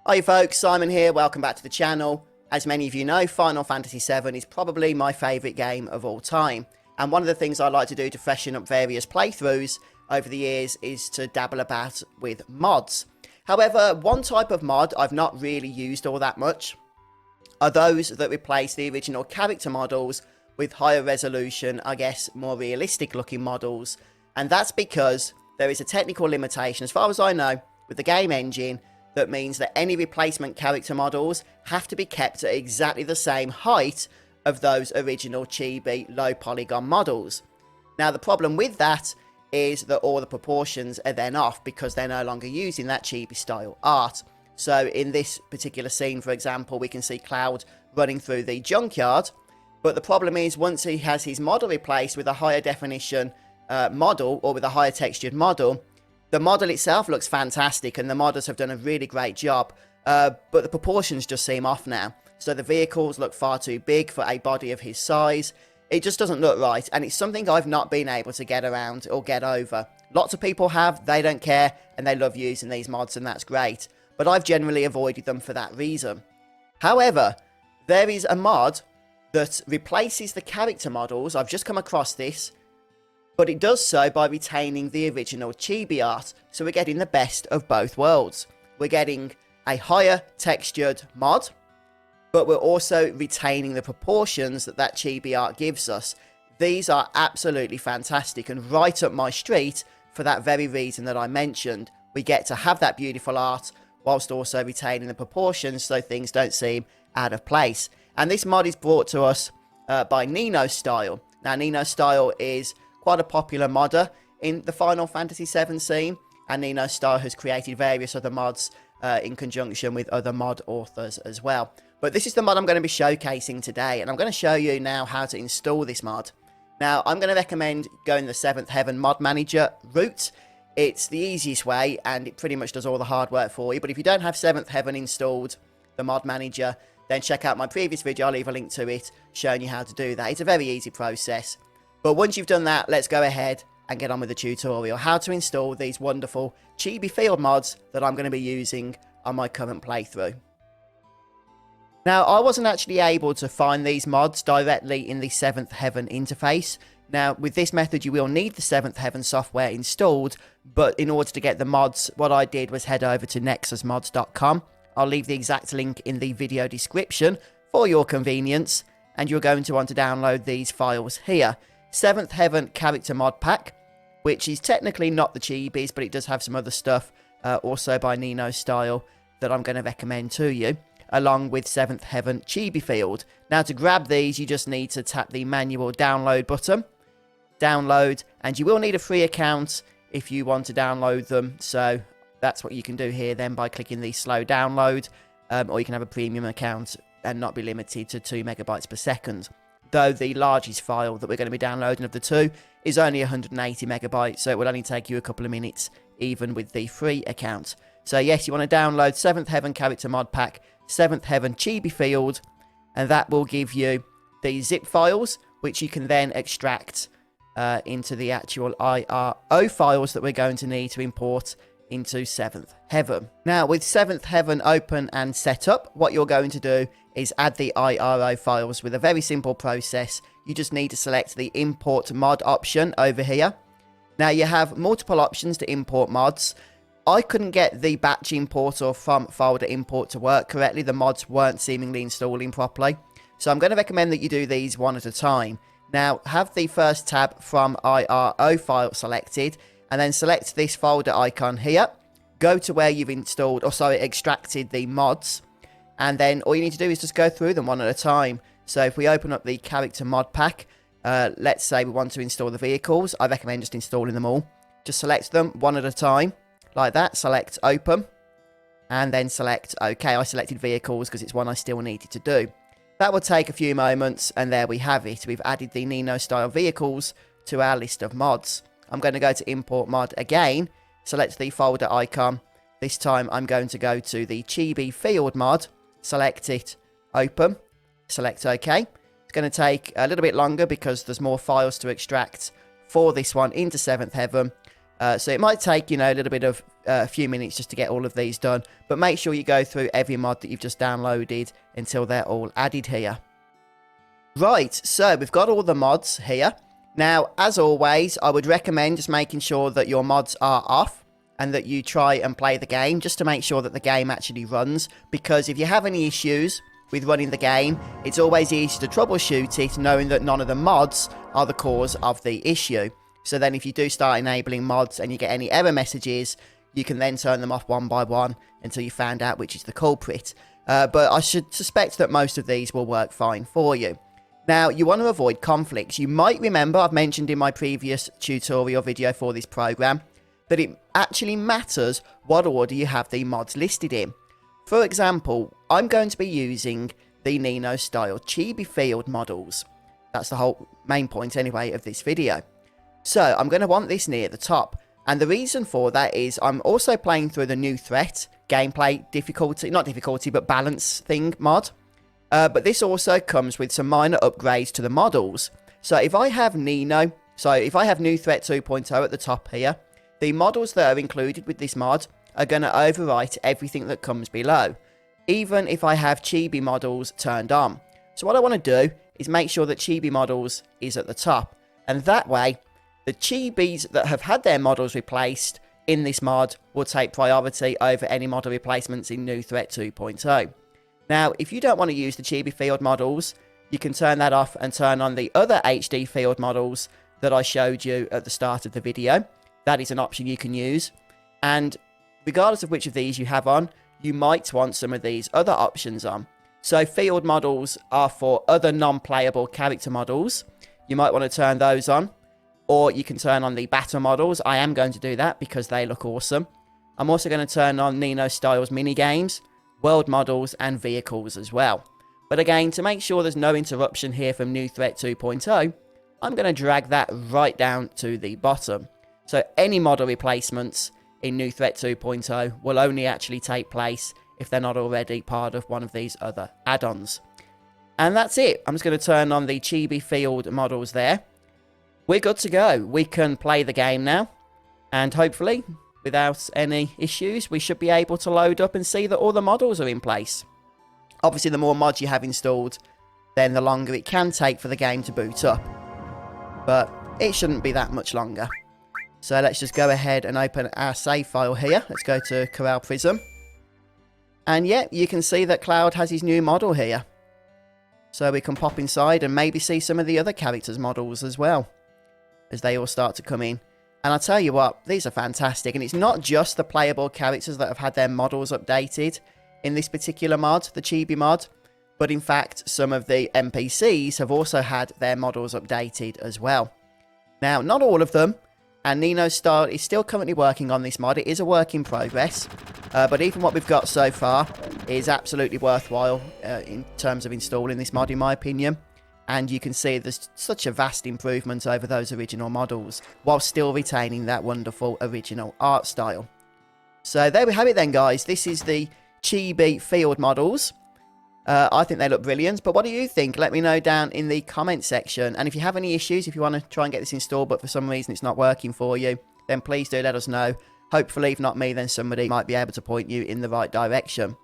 Hi folks, Simon here, welcome back to the channel. As many of you know, Final Fantasy VII is probably my favourite game of all time. And one of the things I like to do to freshen up various playthroughs over the years is to dabble about with mods. However, one type of mod I've not really used all that much are those that replace the original character models with higher resolution, I guess more realistic looking models. And that's because there is a technical limitation, as far as I know, with the game engine that means that any replacement character models have to be kept at exactly the same height of those original chibi low polygon models. Now the problem with that is that all the proportions are then off because they're no longer using that chibi style art. So in this particular scene, for example, we can see Cloud running through the junkyard, but the problem is once he has his model replaced with a higher definition model or with a higher textured model, the model itself looks fantastic and the modders have done a really great job, but the proportions just seem off now. So the vehicles look far too big for a body of his size. It just doesn't look right, and it's something I've not been able to get around or get over. Lots of people have, they don't care, and they love using these mods, and that's great. But I've generally avoided them for that reason. However, there is a mod that replaces the character models. I've just come across this, but it does so by retaining the original chibi art. So we're getting the best of both worlds. We're getting a higher textured mod, but we're also retaining the proportions that that chibi art gives us. These are absolutely fantastic and right up my street for that very reason that I mentioned. We get to have that beautiful art whilst also retaining the proportions so things don't seem out of place. And this mod is brought to us by NiNoStyle. Now NiNoStyle is quite a popular modder in the Final Fantasy VII scene, and NiNoStyle has created various other mods in conjunction with other mod authors as well. But this is the mod I'm going to be showcasing today, and I'm going to show you now how to install this mod. Now, I'm going to recommend going the 7th Heaven mod manager route. It's the easiest way, and it pretty much does all the hard work for you. But if you don't have 7th Heaven installed, the mod manager, then check out my previous video. I'll leave a link to it showing you how to do that. It's a very easy process. But once you've done that, let's go ahead and get on with the tutorial. How to install these wonderful chibi field mods that I'm going to be using on my current playthrough. Now, I wasn't actually able to find these mods directly in the 7th Heaven interface. Now, with this method, you will need the 7th Heaven software installed, but in order to get the mods, what I did was head over to nexusmods.com. I'll leave the exact link in the video description for your convenience, and you're going to want to download these files here. 7th Heaven Character Mod Pack, which is technically not the Chibis, but it does have some other stuff, also by NiNoStyle, that I'm going to recommend to you, along with 7th Heaven Chibi Field. Now, to grab these, you just need to tap the manual download button, download, and you will need a free account if you want to download them, so that's what you can do here then by clicking the slow download, or you can have a premium account and not be limited to 2 megabytes per second. Though the largest file that we're going to be downloading of the two is only 180 megabytes, so it will only take you a couple of minutes, even with the free account. So yes, you want to download 7th Heaven Character Mod Pack, 7th Heaven Chibi Field, and that will give you the zip files, which you can then extract into the actual IRO files that we're going to need to import into 7th Heaven. Now, with 7th Heaven open and set up, what you're going to do is add the IRO files with a very simple process. You just need to select the import mod option over here. Now, you have multiple options to import mods. I couldn't get the batch import or from folder import to work correctly. The mods weren't seemingly installing properly. So I'm going to recommend that you do these one at a time. Now, have the first tab from IRO file selected, and then select this folder icon here. Go to where you've installed, extracted the mods. And then all you need to do is just go through them one at a time. So if we open up the character mod pack, let's say we want to install the vehicles. I recommend just installing them all. Just select them one at a time, like that. Select open, and then select OK. I selected vehicles because it's one I still needed to do. That will take a few moments, and there we have it. We've added the NiNoStyle vehicles to our list of mods. I'm going to go to import mod again, select the folder icon. This time I'm going to go to the Chibi Field mod, select it, open, select OK. It's going to take a little bit longer because there's more files to extract for this one into 7th Heaven. So it might take, you know, a little bit of a few minutes just to get all of these done. But make sure you go through every mod that you've just downloaded until they're all added here. Right, so we've got all the mods here. Now, as always, I would recommend just making sure that your mods are off and that you try and play the game just to make sure that the game actually runs. Because if you have any issues with running the game, it's always easy to troubleshoot it knowing that none of the mods are the cause of the issue. So then if you do start enabling mods and you get any error messages, you can then turn them off one by one until you found out which is the culprit. But I should suspect that most of these will work fine for you. Now, you want to avoid conflicts. You might remember I've mentioned in my previous tutorial video for this program that it actually matters what order you have the mods listed in. For example, I'm going to be using the NiNoStyle chibi field models. That's the whole main point anyway of this video. So I'm going to want this near the top. And the reason for that is I'm also playing through the new threat, gameplay difficulty, not difficulty, but balance thing mod. But this also comes with some minor upgrades to the models. So if I have Nino, if I have New Threat 2.0 at the top here, the models that are included with this mod are going to overwrite everything that comes below, even if I have chibi models turned on. So what I want to do is make sure that chibi models is at the top. And that way, the chibis that have had their models replaced in this mod will take priority over any model replacements in New Threat 2.0. Now, if you don't want to use the chibi field models, you can turn that off and turn on the other HD field models that I showed you at the start of the video. That is an option you can use. And regardless of which of these you have on, you might want some of these other options on. So field models are for other non-playable character models. You might want to turn those on. Or you can turn on the battle models. I am going to do that because they look awesome. I'm also going to turn on NiNoStyle's minigames, world models, and vehicles as well. But again, to make sure there's no interruption here from New Threat 2.0, I'm going to drag that right down to the bottom. So any model replacements in New Threat 2.0 will only actually take place if they're not already part of one of these other add-ons. And that's it. I'm just going to turn on the chibi field models there. We're good to go. We can play the game now. And hopefully, without any issues, we should be able to load up and see that all the models are in place. Obviously, the more mods you have installed, then the longer it can take for the game to boot up. But it shouldn't be that much longer. So let's just go ahead and open our save file here. Let's go to Corral Prism. And yeah, you can see that Cloud has his new model here. So we can pop inside and maybe see some of the other characters' models as well, as they all start to come in. And I'll tell you what, these are fantastic. And it's not just the playable characters that have had their models updated in this particular mod, the Chibi mod, but in fact, some of the NPCs have also had their models updated as well. Now, not all of them, and NiNoStyle is still currently working on this mod. It is a work in progress, but even what we've got so far is absolutely worthwhile in terms of installing this mod, in my opinion. And you can see there's such a vast improvement over those original models, while still retaining that wonderful original art style. So there we have it then, guys. This is the Chibi field models. I think they look brilliant, but what do you think? Let me know down in the comment section. And if you have any issues, if you want to try and get this installed, but for some reason it's not working for you, then please do let us know. Hopefully, if not me, then somebody might be able to point you in the right direction.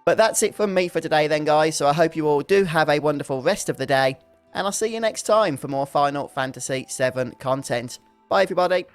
But that's it from me for today then, guys. So I hope you all do have a wonderful rest of the day. And I'll see you next time for more Final Fantasy VII content. Bye, everybody.